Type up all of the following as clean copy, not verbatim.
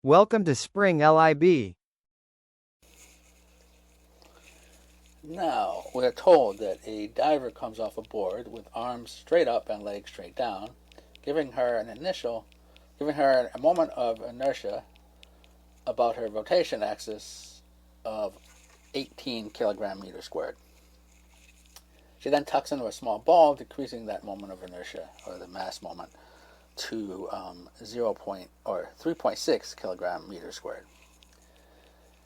Welcome to Spring LIB. Now, we're told that a diver comes off a board with arms straight up and legs straight down, giving her a moment of inertia about her rotation axis of 18 kilogram meters squared. She then tucks into a small ball, decreasing that moment of inertia, or the mass moment, to 3.6 kilogram meters squared.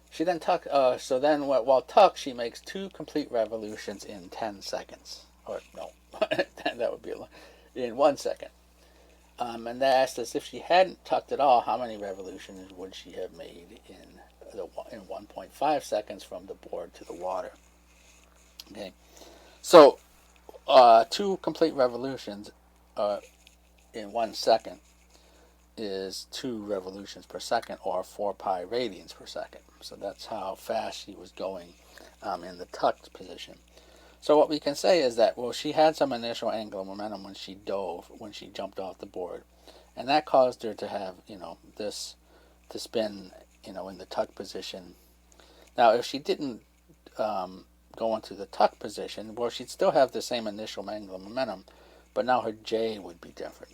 She then while tucked, she makes 2 complete revolutions in 10 seconds. Or no, that would be in 1 second. And they asked us if she hadn't tucked at all, how many revolutions would she have made in 1.5 seconds from the board to the water. Okay, so 2 complete revolutions in 1 second is 2 revolutions per second, or 4 pi radians per second. So that's how fast she was going in the tucked position. So what we can say is that, well, she had some initial angular momentum when she jumped off the board, and that caused her to have, this to spin, in the tuck position. Now, if she didn't go into the tuck position, well, she'd still have the same initial angular momentum, but now her J would be different.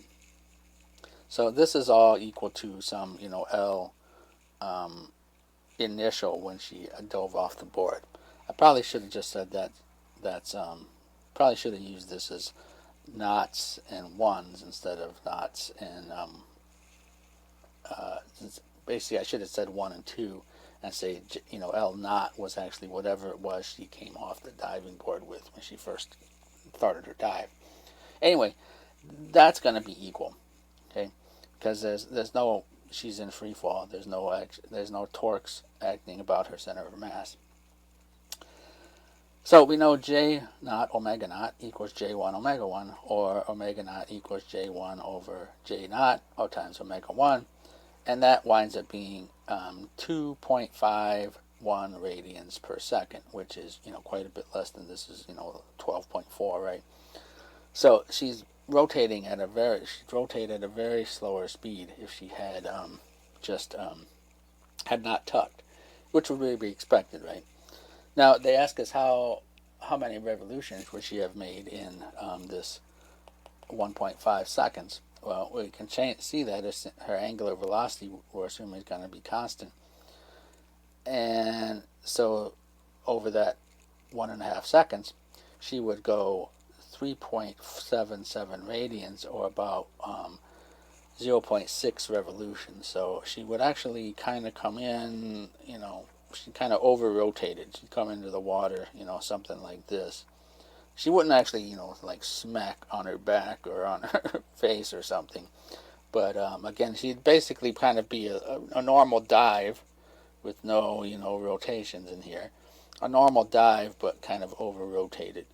So this is all equal to some, L initial when she dove off the board. I probably should have just said probably should have used this as knots and ones instead of knots and basically I should have said 1 and 2 and say, L naught was actually whatever it was she came off the diving board with when she first started her dive. Anyway, that's going to be equal, okay? Because there's no, she's in free fall. There's no torques acting about her center of mass. So we know J naught omega naught equals J1 omega 1, or omega naught equals J1 over J naught times omega 1, and that winds up being 2.51 radians per second, which is quite a bit less than this is 12.4, right? So she's rotating at a very slower speed if she had had not tucked, which would really be expected, right? Now they ask us how many revolutions would she have made in this 1.5 seconds. Well, we can see that her angular velocity, we're assuming, is going to be constant, and so over that 1.5 seconds, she would go 3.77 radians, or about 0.6 revolutions. So she would actually kind of come in, she kind of over-rotated. She'd come into the water, something like this. She wouldn't actually, like smack on her back or on her face or something. But again, she'd basically kind of be a normal dive with no, rotations in here. A normal dive, but kind of over-rotated.